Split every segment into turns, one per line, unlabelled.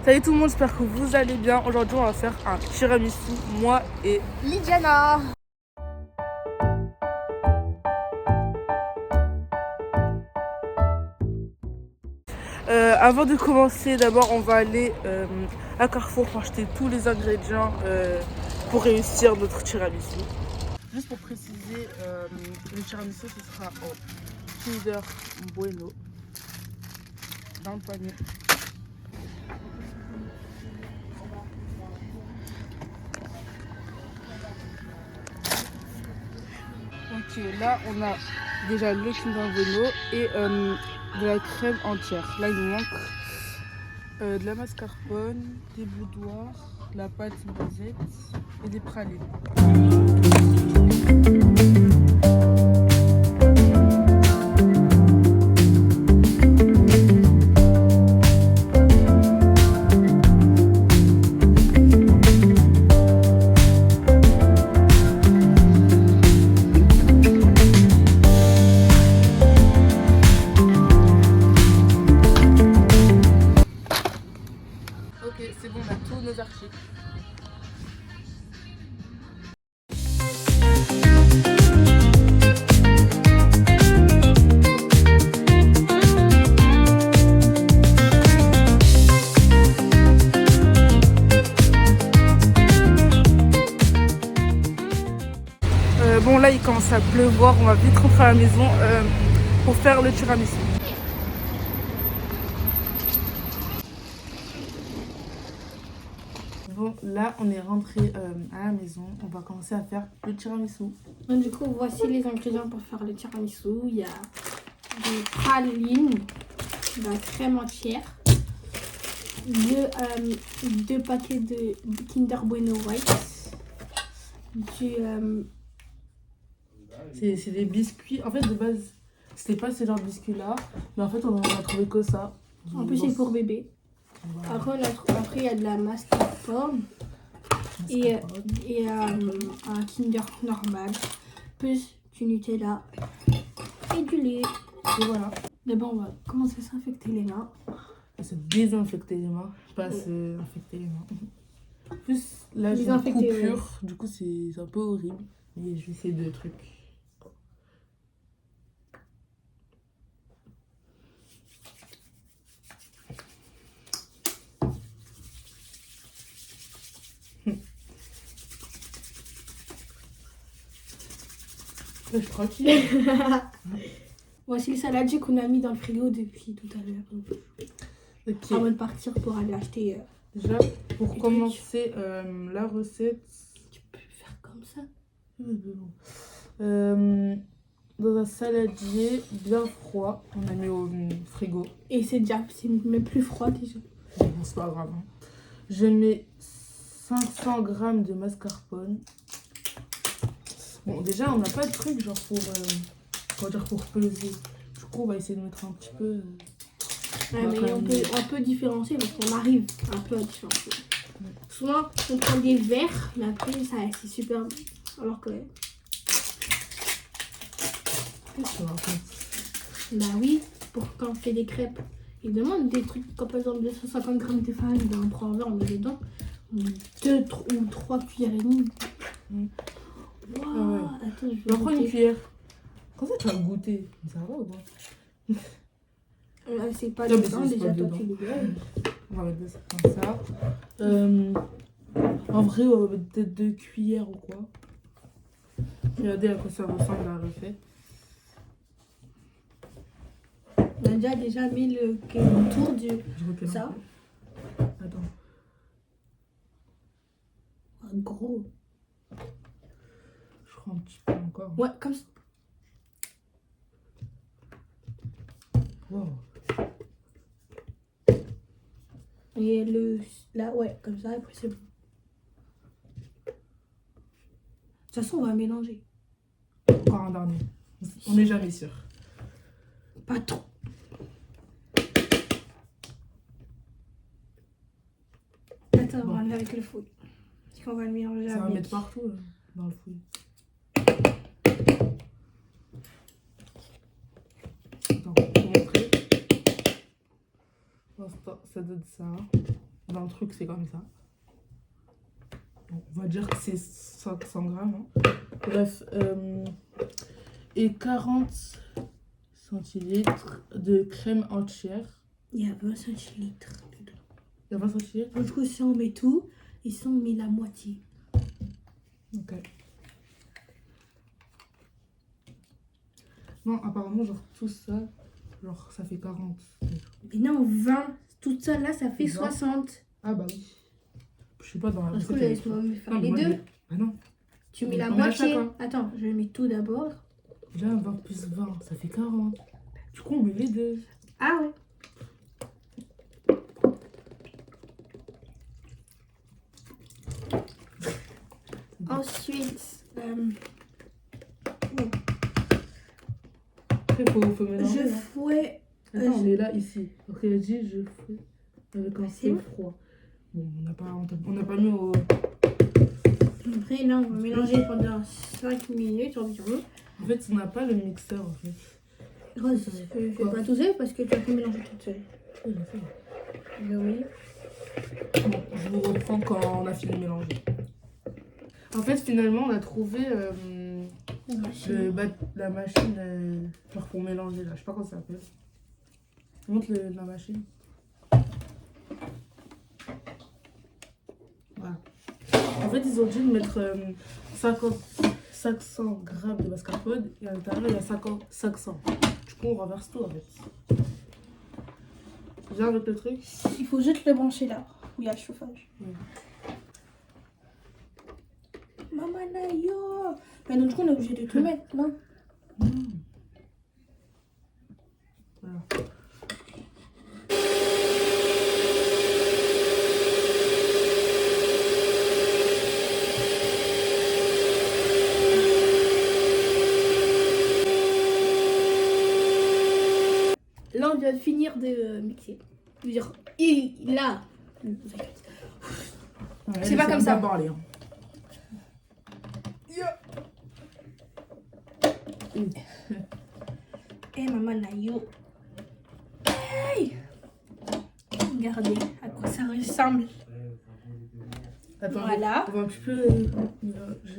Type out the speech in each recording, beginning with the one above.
Salut tout le monde, j'espère que vous allez bien. Aujourd'hui, on va faire un tiramisu, moi et
Lydiana.
Avant de commencer, d'abord, on va aller à Carrefour pour acheter tous les ingrédients pour réussir notre tiramisu. Juste pour préciser, le tiramisu, ce sera en Kinder Bueno dans le panier. Ok, là on a déjà le Kinder Bueno et de la crème entière. Là il nous manque de la mascarpone, des boudoirs, la pâte noisette et des pralines. Ok, c'est bon, on a tous nos articles. Bon là il commence à pleuvoir, on va vite rentrer à la maison pour faire le tiramisu. Bon là on est rentré à la maison, on va commencer à faire le tiramisu.
Du coup, voici les ingrédients pour faire le tiramisu. Il y a des pralines, de la crème entière, deux paquets de Kinder Bueno White,
C'est des biscuits, en fait de base c'était pas ce genre de biscuits là, mais en fait on a trouvé que ça.
En plus, c'est pour bébé.
Voilà.
Après, il y a de la mascarpone et un Kinder normal, plus du Nutella et du lait.
Et voilà.
D'abord, on va commencer à s'infecter les mains.
Se désinfecter les mains, pas se infecter les mains. En plus là j'ai une
Désinfecter,
coupure, du coup c'est un peu horrible, mais je vais essayer de trucs. Je suis tranquille.
Voici le saladier qu'on a mis dans le frigo depuis tout à l'heure.
Ok.
Avant de partir pour aller acheter.
Déjà, pour commencer la recette,
Tu peux faire comme ça.
dans un saladier bien froid, on a mis au frigo.
Et c'est même plus froid déjà.
Bon, c'est pas grave. Hein. Je mets 500 g de mascarpone. Bon, déjà, on n'a pas de truc genre pour peser. Du coup, on va essayer de mettre un petit peu.
Ouais, mais on peut différencier parce qu'on arrive un peu à différencier.
Ouais.
Souvent, on prend des verres, mais après, c'est super bon. Alors que.
Qu'est-ce que raconte ?
Bah oui, pour quand on fait des crêpes. Ils demandent des trucs comme par exemple 250 g de farine, ben on prend un verre, on met dedans. 2 ou 3 cuillères et demie. Wow,
Ah ouais.
attends, je
Je vais prendre une
goûter.
cuillère. Comme ça, tu vas goûter. Ça va ou pas ?
C'est pas
Non, mais
dedans,
c'est
déjà
pas
toi
dedans.
tu le veux.
On va mettre ça comme ça. En vrai, on va mettre peut-être 2 cuillères ou quoi. Regardez à quoi ça ressemble la recette.
On a déjà mis le tour du.
Je recule
Ça.
un peu. Attends.
Un gros.
Je prends un petit peu encore.
Ouais, comme ça.
Wow.
Et là, ouais, comme ça, après c'est bon. De toute façon, on va mélanger.
Encore un dernier. On n'est jamais sûr.
Pas trop. Attends, on va le mettre avec le fouille. Parce qu'on va le mélanger
Ça va
avec.
mettre partout dans le fouille. Attends, pour montrer. Pour l'instant, ça donne ça. Dans le truc, c'est comme ça. On va dire que c'est 500 grammes. Hein. Bref. Et 40 centilitres de crème entière.
Il y a 20 centilitres dedans.
Il y a 20 centilitres.
Du coup, si on met tout, ils sont mis la moitié.
Ok. Non, apparemment, genre tout ça, genre ça fait 40.
Mais non, 20. Tout ça là, ça fait
20.
60.
Ah bah oui. Je sais pas dans la
Parce que
recette.
laisse-moi me faire
Non, mais
les
moi,
deux.
Ah non.
Tu mets la
On met à
moitié.
chacun.
Attends, je mets tout d'abord.
Déjà 20 plus 20, ça fait 40. Du coup, on met les deux.
Ah ouais. Ensuite,
Après, faut mélanger.
je
hein.
fouette.
Attends, on est là, ici. Ok, elle dit je fais avec un
C'est
feu
bon.
froid. Bon, on n'a pas mis au...
Après, là, on va mélanger pendant 5 minutes environ.
En fait, on n'a pas le mixeur, en fait.
Rose, je fais pas tout seul parce que tu as fait mélanger toute seule.
Oui, je sais.
Oui.
Bon, je vous reprends quand on a fini de mélanger. En fait, finalement, on a trouvé la machine genre pour mélanger, là. Je sais pas comment ça s'appelle. Montre la machine. Voilà. En fait, ils ont dû mettre 500 grammes de mascarpone et à l'intérieur, il y a 500. Du coup, on renverse tout, en fait. Viens avec le truc.
Il faut juste le brancher là, où il y a le chauffage.
Oui.
Maman Nayo. Mais donc, du coup, on est obligé de tout mettre, non?
Voilà.
Là, on vient de finir de mixer. Je veux dire, là.
Ouais,
C'est pas comme ça.
Parler, hein.
Eh, maman Nayo. Hey! Regardez à quoi ça ressemble.
Attends,
Voilà.
on va un petit peu...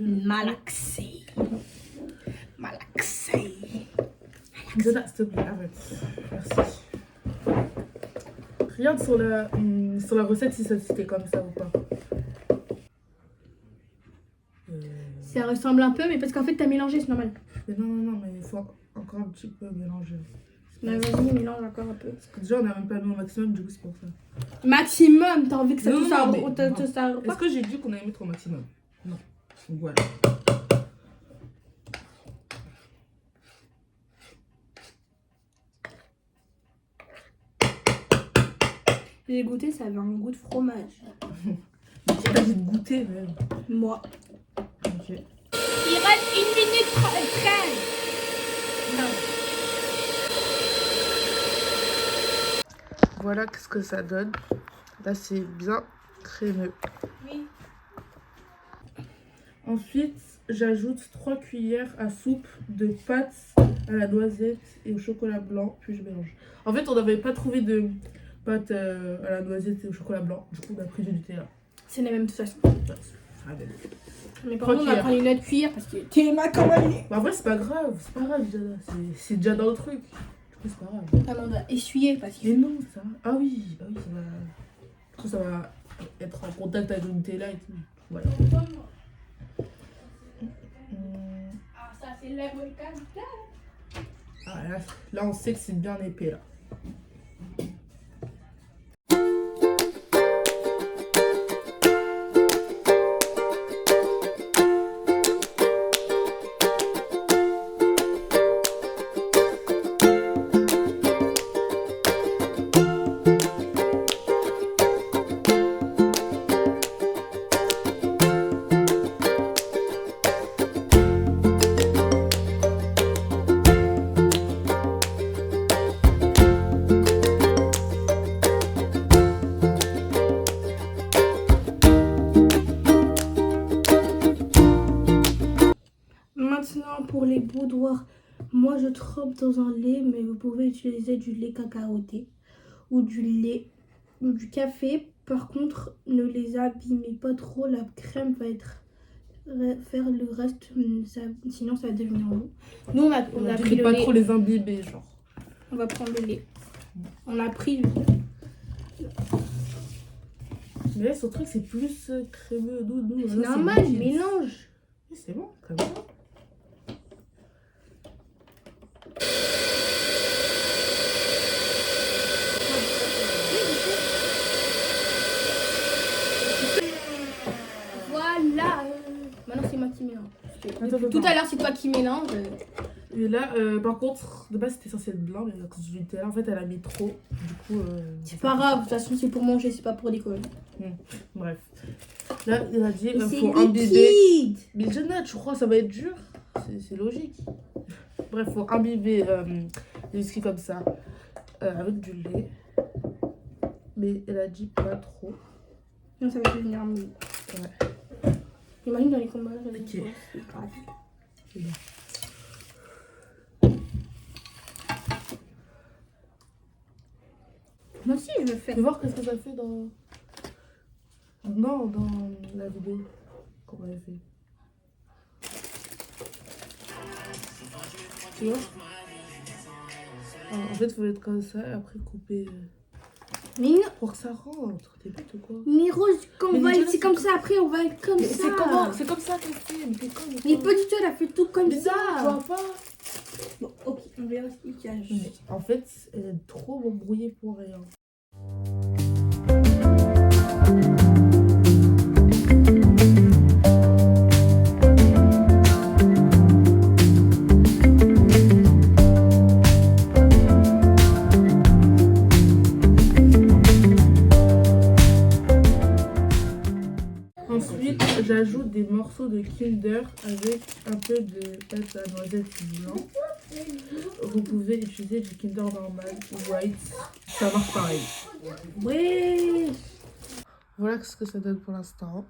Malaxé. Malaxé.
Jonah, s'il te plaît, arrête. Merci. Regarde sur la recette si c'était comme ça ou pas.
Ça ressemble un peu, mais parce qu'en fait, t'as mélangé, c'est normal.
Mais non, mais il faut encore un petit peu mélanger.
Mais vas-y, mélange encore un peu.
Parce que déjà, on n'a même pas mis au maximum, du coup, c'est pour ça.
Maximum, t'as envie que ça
Non,
tout
non,
ça
mais-
tout ça
Est-ce que j'ai dit qu'on allait mettre au maximum? Non. Donc voilà.
J'ai goûté, ça avait un goût de fromage.
T'as dit de goûter, même.
Moi.
Ok.
Il reste 1 minute 13.
Voilà qu'est-ce que ça donne. Là, c'est bien crémeux.
Oui.
Ensuite, j'ajoute 3 cuillères à soupe de pâte à la noisette et au chocolat blanc, puis je mélange. En fait, on n'avait pas trouvé de pâte à la noisette et au chocolat blanc. Du coup, on a pris du Nutella.
C'est la même de toute façon.
Ouais, c'est la même.
Mais par
3
contre, on va
cuillères.
prendre une autre cuillère parce que t'es ma commandée.
Bah, en vrai, c'est pas grave, Diana. C'est déjà dans le truc. Du coup, c'est pas grave.
Ah, on va essuyer parce que.
Mais non, ça va. Ah oui, ça va. Du coup, ça va être en contact avec le Nutella et tout. Voilà.
Ah, ça, c'est la volcan.
Ah, là, on sait que c'est bien épais, là.
Maintenant, pour les boudoirs, moi je trempe dans un lait, mais vous pouvez utiliser du lait cacaoté ou du lait ou du café Par contre, ne les abîmez pas trop, la crème va faire le reste, sinon ça va devenir mou. Nous on a pris le
pas
lait.
trop les imbiber, genre.
On va prendre le lait. On a pris
Mais là, son truc, c'est plus crémeux, doudou.
c'est normal, mélange.
Oui, c'est bon, comme ça.
Voilà. Maintenant c'est moi qui mélange.
Attends.
Tout à l'heure c'est toi qui mélange.
Et là, par contre, de base, c'était censé être blanc, mais à cause du Nutella, en fait, elle a mis trop. Du coup.
C'est pas grave, de toute façon c'est pour manger, c'est pas pour décoller.
Bref. Là, il a dit il
C'est
faut imbiber.
liquide.
Mais Jeannette, je crois ça va être dur. C'est logique. Bref, faut imbiber les whisky comme ça. Avec du lait. Mais elle a dit pas trop.
Non, ça va devenir mou.
Ouais.
Imagine dans les combats,
Ok.
c'est grave.
C'est bon.
Moi aussi je veux faire.
Tu veux voir qu'est-ce que ça fait dans. Non, dans la vidéo. Comment elle fait. Tu vois? En fait, il faut être comme ça et après couper.
Mais non,
Pour que ça rentre. T'es bête ou quoi?
mais Rose, quand
Mais
on va
déjà,
être, c'est comme ça, après on va être comme
Mais
ça.
c'est comme ça qu'elle fait. Mais t'es con,
Mais pas du tout, elle a fait tout comme
bizarre,
ça.
tu vois pas?
Bon, ok, on verra ce qu'il y a.
Mais en fait, elle est trop embrouillée pour rien. Ensuite, j'ajoute des morceaux de Kinder avec un peu de pâte à noisette blanc. Vous pouvez utiliser du Kinder normal ou white, ça marche pareil.
Ouais.
Voilà ce que ça donne pour l'instant.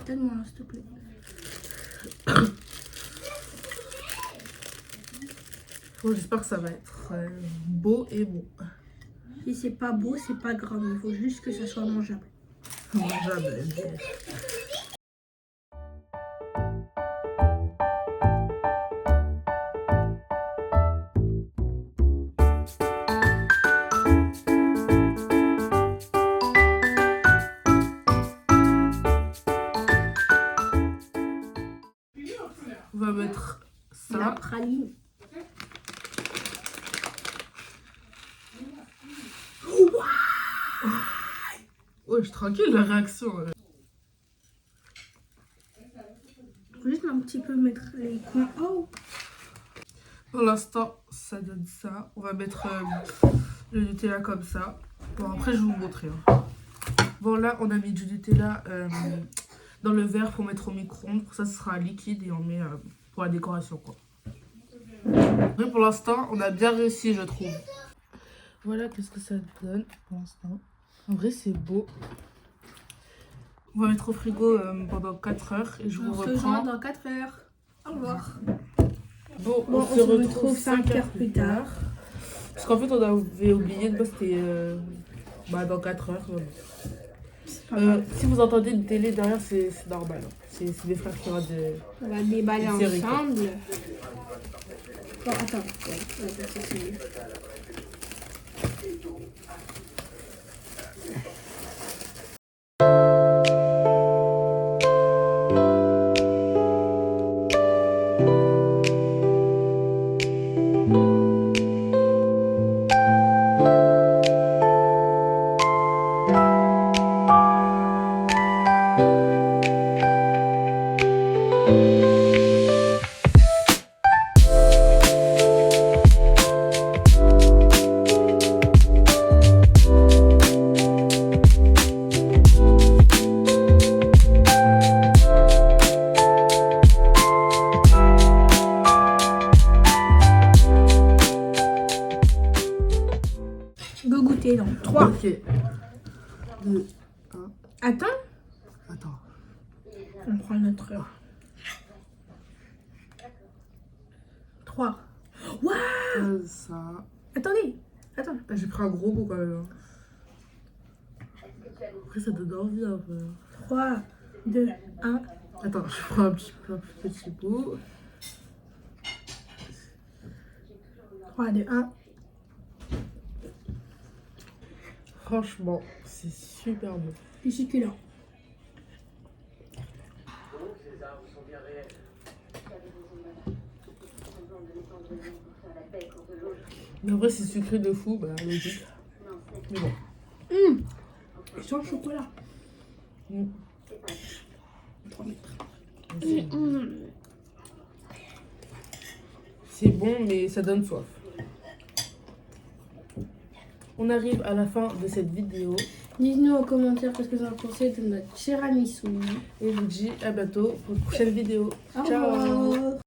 Donne-moi un, s'il te plaît.
Bon, j'espère que ça va être beau et bon.
Si c'est pas beau, c'est pas grave. Il faut juste que ça soit mangeable.
Mangeable. On va mettre
La
ça.
praline.
Ouais, je suis tranquille la réaction.
Faut juste un petit peu mettre les coins. Oh.
Pour l'instant, ça donne ça. On va mettre le Nutella comme ça. Bon, après, je vais vous montrer. Bon, là, on a mis du Nutella dans le verre pour mettre au micro-ondes. Pour ça, ce sera liquide et on met pour la décoration, quoi. Mais pour l'instant, on a bien réussi, je trouve. Voilà, qu'est-ce que ça donne pour l'instant. En vrai, c'est beau. On va mettre au frigo pendant 4 heures et je vous reprends.
Dans 4 heures. Au revoir.
Bon,
Bon,
on se retrouve
5 heures plus tard.
Parce qu'en fait, on avait oublié de c'était dans 4 heures. Si vous entendez une télé derrière, c'est normal. C'est des frères qui ont de.
On va déballer
Une série,
ensemble. Bon, attends. Ouais, c'est mieux.
Ok. 2, 1.
Attends,
Attends.
on prend notre heure. 3. Waouh!
Ça.
Attendez, attends.
J'ai pris un gros goût quand même. Après, ça donne envie un peu.
3, 2, 1.
Attends, je prends un petit bout.
3, 2, 1.
Franchement, c'est super bon.
C'est succulent.
Mais en vrai, c'est sucré de fou, bah logique. Mais bon.
Et sans le chocolat.
Mm. C'est bon, mais ça donne soif. On arrive à la fin de cette vidéo.
Dites-nous en commentaire ce que vous en pensez de notre tiramisu.
Et je vous dis à bientôt pour une prochaine vidéo.
Au
Ciao!
revoir.